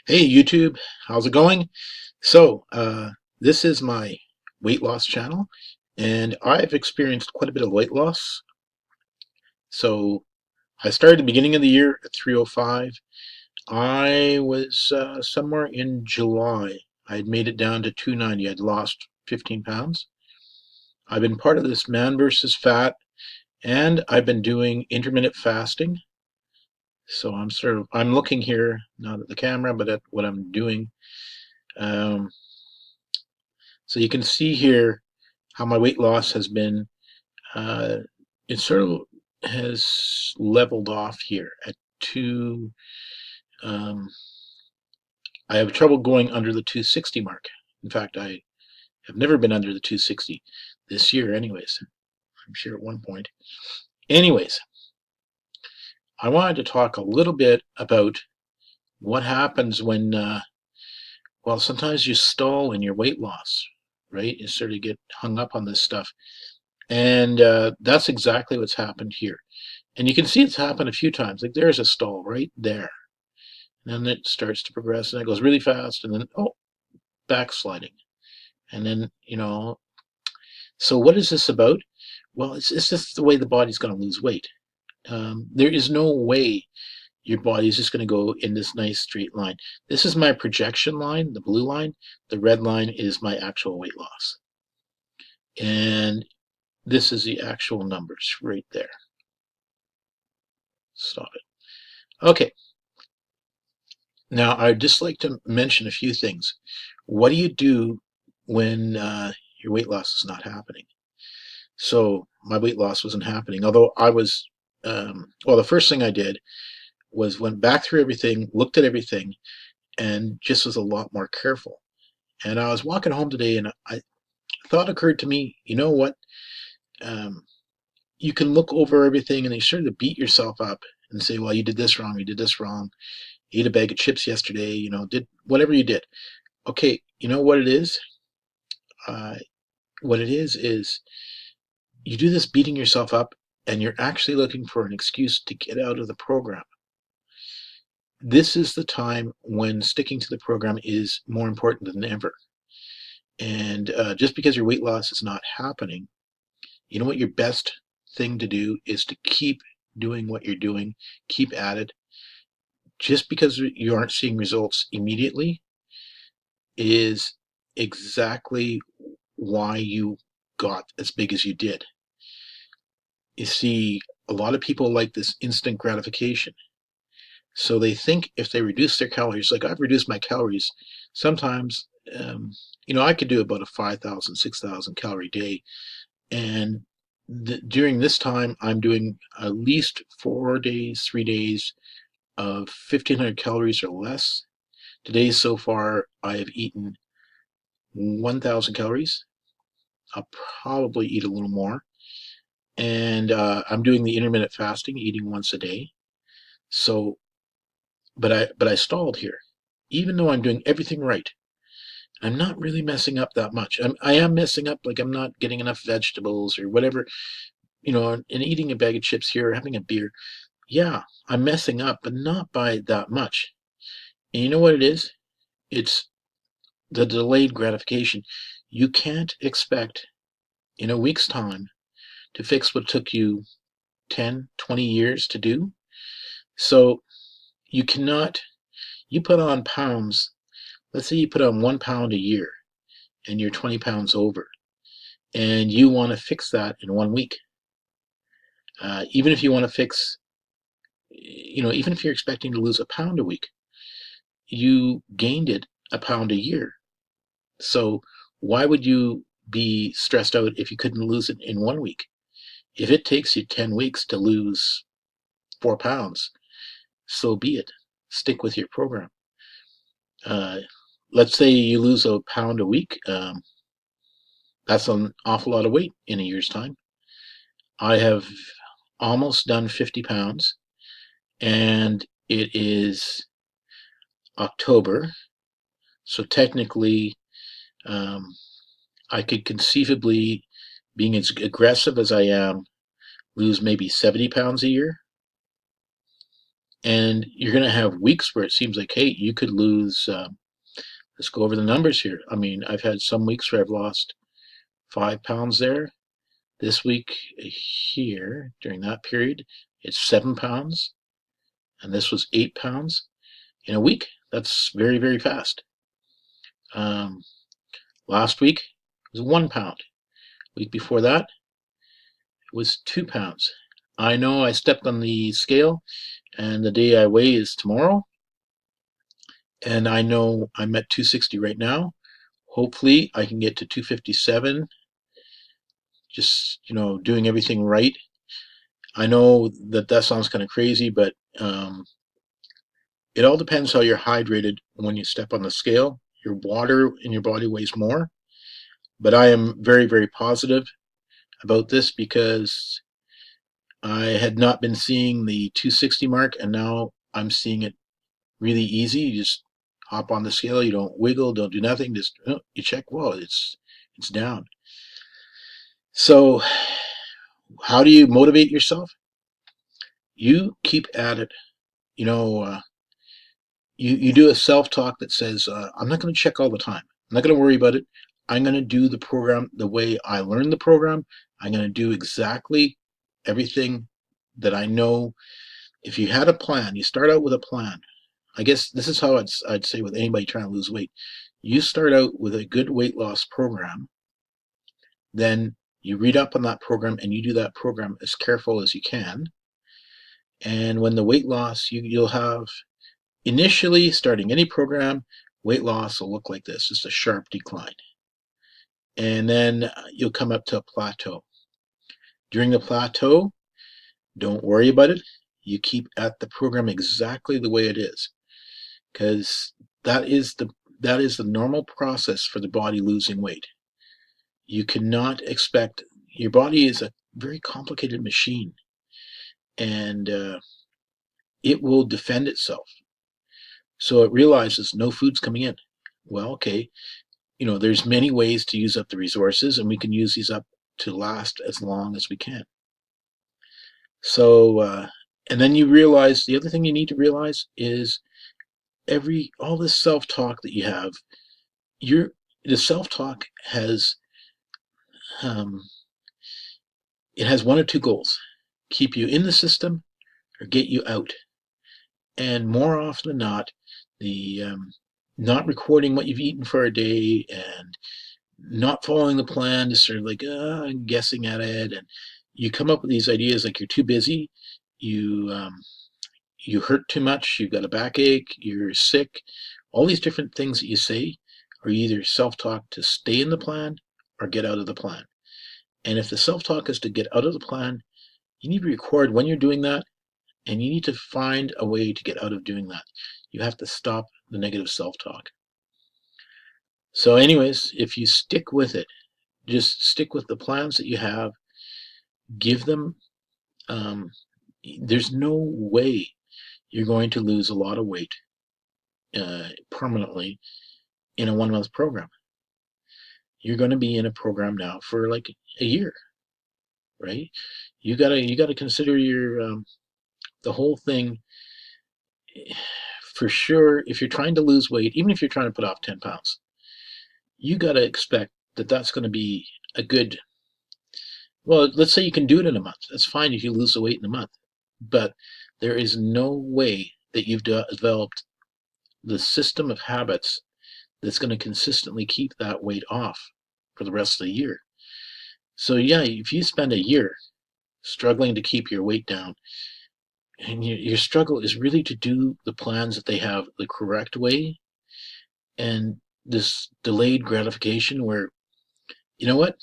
Hey YouTube, how's it going? So, this is my weight loss channel, and I've experienced quite a bit of weight loss. So, I started at the beginning of the year at 305. I was somewhere in July. I had made it down to 290. I'd lost 15 pounds. I've been part of this man versus fat, and I've been doing intermittent fasting. So I'm looking here, not at the camera, but at what I'm doing. Um, so you can see here how my weight loss has been. Uh, it sort of has leveled off here at two. Um, I have trouble going under the 260 mark. In fact, I have never been under the 260 this year, anyways. I'm sure at one point. Anyways, I wanted to talk a little bit about what happens when, well, sometimes you stall in your weight loss, right? You sort of get hung up on this stuff. And that's exactly what's happened here. And you can see it's happened a few times. Like there's a stall right there. And then it starts to progress and it goes really fast and then, oh, backsliding. And then, so what is this about? Well, it's just the way the body's going to lose weight. There is no way your body is just going to go in this nice straight line. This is my projection line, the blue line. The red line is my actual weight loss. And this is the actual numbers right there. Stop it. Okay. Now, I'd just like to mention a few things. What do you do when your weight loss is not happening? So my weight loss wasn't happening, although I was, well, the first thing I did was went back through everything, looked at everything, and just was a lot more careful. And I was walking home today and I thought occurred to me, you know what? Um, you can look over everything and you sort of beat yourself up and say, well, you did this wrong, you did this wrong. You ate a bag of chips yesterday, did whatever you did. Okay, you know what it is? Uh, what it is you do this beating yourself up and you're actually looking for an excuse to get out of the program. This is the time when sticking to the program is more important than ever. And just because your weight loss is not happening, you know what your best thing to do is to keep doing what you're doing, keep at it. Just because you aren't seeing results immediately is exactly why you got as big as you did. You see, a lot of people like this instant gratification. So they think if they reduce their calories, like I've reduced my calories, sometimes, I could do about a 5,000, 6,000 calorie day. And during this time, I'm doing at least 4 days, 3 days of 1,500 calories or less. Today, so far, I have eaten 1,000 calories. I'll probably eat a little more. And I'm doing the intermittent fasting, eating once a day. So, but I stalled here, even though I'm doing everything right. I'm not really messing up that much. I am messing up, like I'm not getting enough vegetables or whatever, and eating a bag of chips here, or having a beer. Yeah, I'm messing up, but not by that much. And you know what it is? It's the delayed gratification. You can't expect in a week's time to fix what took you 10, 20 years to do. So you cannot, you put on pounds, let's say you put on 1 pound a year and you're 20 pounds over, and you want to fix that in 1 week. Even if you want to fix, even if you're expecting to lose a pound a week, you gained it a pound a year. So why would you be stressed out if you couldn't lose it in 1 week? If it takes you 10 weeks to lose 4 pounds, so be it. Stick with your program. Uh, let's say you lose a pound a week. That's an awful lot of weight in a year's time. I have almost done 50 pounds, and it is October. So technically, um, I could conceivably, being as aggressive as I am, lose maybe 70 pounds a year. And you're going to have weeks where it seems like, hey, you could lose. Let's go over the numbers here. I mean, I've had some weeks where I've lost 5 pounds there. This week here, during that period, it's 7 pounds. And this was 8 pounds in a week. That's very, very fast. Um, Last week was 1 pound. Week before that, it was 2 pounds. I know I stepped on the scale, and the day I weigh is tomorrow. And I know I'm at 260 right now. Hopefully, I can get to 257. Just doing everything right. I know that sounds kind of crazy, but it all depends how you're hydrated when you step on the scale. Your water in your body weighs more, but I am very, very positive about this because I had not been seeing the 260 mark, and now I'm seeing it really easy. You just hop on the scale. You don't wiggle, don't do nothing. Just you check. Whoa, it's down. So, how do you motivate yourself? You keep at it. You know, you do a self-talk that says, I'm not going to check all the time. I'm not going to worry about it. I'm going to do the program the way I learned the program. I'm going to do exactly everything that I know. If you had a plan, you start out with a plan. I guess this is how I'd say with anybody trying to lose weight. You start out with a good weight loss program, then you read up on that program and you do that program as careful as you can. And when the weight loss, you'll have initially starting any program, weight loss will look like this, just a sharp decline. And then you'll come up to a plateau. During the plateau, don't worry about it. You keep at the program exactly the way it is, because that is the normal process for the body losing weight. You cannot expect, your body is a very complicated machine, and it will defend itself. So it realizes no food's coming in. Well, okay, there's many ways to use up the resources, and we can use these up to last as long as we can. So, and then you realize, the other thing you need to realize is all this self-talk that you have, the self-talk has, it has one of two goals: keep you in the system or get you out. And more often than not, the not recording what you've eaten for a day and not following the plan, just sort of like guessing at it, and you come up with these ideas like you're too busy, you you hurt too much, you've got a backache, you're sick. All these different things that you say are either self-talk to stay in the plan or get out of the plan. And if the self-talk is to get out of the plan, you need to record when you're doing that, and you need to find a way to get out of doing that. You have to stop the negative self-talk. So anyways, if you stick with it, just stick with the plans that you have, give them, there's no way you're going to lose a lot of weight permanently in a 1 month program. You're going to be in a program now for like a year, right? You gotta consider the whole thing. For sure, if you're trying to lose weight, even if you're trying to put off 10 pounds, you got to expect that that's going to be a good, well, let's say you can do it in a month. That's fine if you lose the weight in a month. But there is no way that you've developed the system of habits that's going to consistently keep that weight off for the rest of the year. So yeah, if you spend a year struggling to keep your weight down, and your struggle is really to do the plans that they have the correct way, and this delayed gratification where, you know what,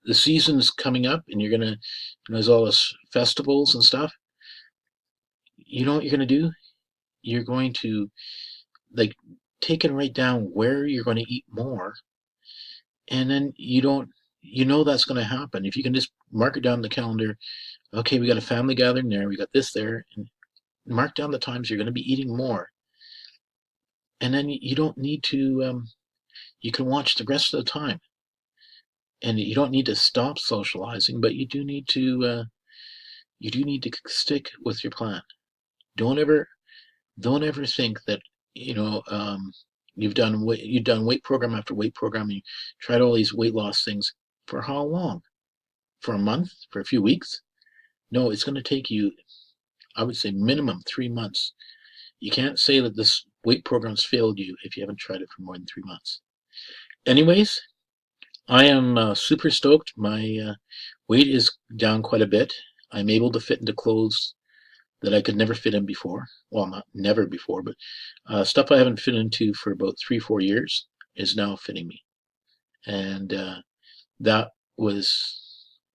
the season's coming up and you're gonna, there's all this festivals and stuff. You know what you're gonna do? You're going to like take and write down where you're going to eat more, and then that's going to happen if you can just mark it down the calendar. Okay, we got a family gathering there, we got this there, and mark down the times you're going to be eating more, and then you don't need to. You can watch the rest of the time, and you don't need to stop socializing, but you do need to. You do need to stick with your plan. Don't ever don't ever think that you know you've done weight program after weight program. You tried all these weight loss things for how long? For a month? For a few weeks? No, it's going to take you, I would say, minimum 3 months. You can't say that this weight program's failed you if you haven't tried it for more than 3 months. Anyways, I am super stoked. My weight is down quite a bit. I'm able to fit into clothes that I could never fit in before. Well, not never before, but stuff I haven't fit into for about 3, 4 years is now fitting me. And that was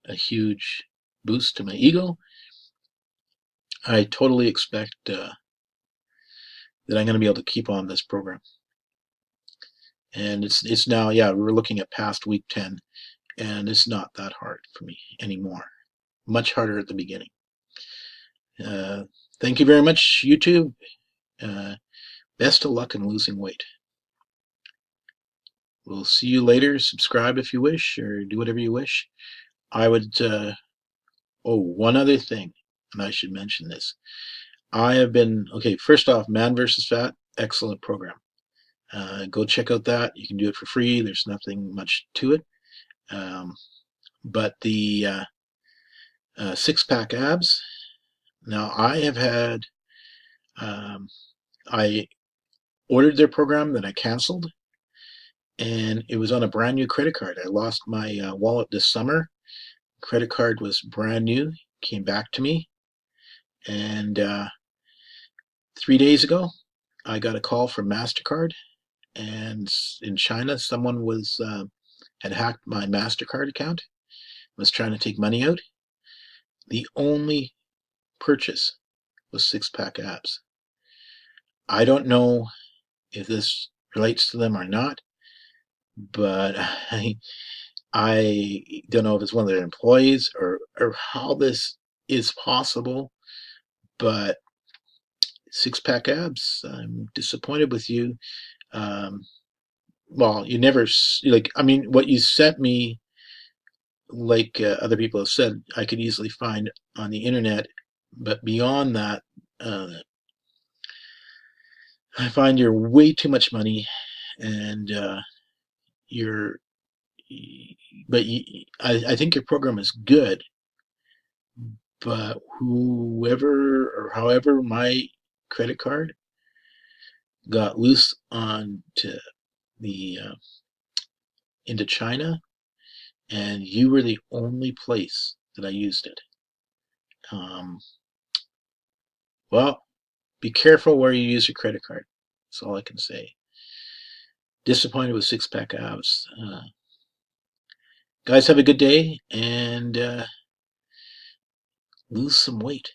a huge boost to my ego. I totally expect that I'm going to be able to keep on this program. And it's now, yeah, we're looking at past week 10, and it's not that hard for me anymore. Much harder at the beginning. Uh, Thank you very much, YouTube. Uh, Best of luck in losing weight. We'll see you later. Subscribe if you wish, or do whatever you wish. I would, oh, one other thing, and I should mention this. I have been, okay, first off, Man vs. Fat, excellent program. Go check out that. You can do it for free. There's nothing much to it. But the six-pack abs, now I have had, I ordered their program, then I canceled, and it was on a brand new credit card. I lost my wallet this summer. Credit card was brand new, came back to me, and 3 days ago, I got a call from MasterCard, and in China, someone was had hacked my MasterCard account, was trying to take money out. The only purchase was six-pack abs. I don't know if this relates to them or not, but I don't know if it's one of their employees or how this is possible, but six-pack abs, I'm disappointed with you. Well, you never, like, I mean, what you sent me, like other people have said, I could easily find on the internet, but beyond that, I find you're way too much money, and you're, but I think your program is good, but whoever or however my credit card got loose onto the into China, and you were the only place that I used it. Um, well, be careful where you use your credit card. That's all I can say. Disappointed with six-pack abs. Guys, have a good day, and lose some weight.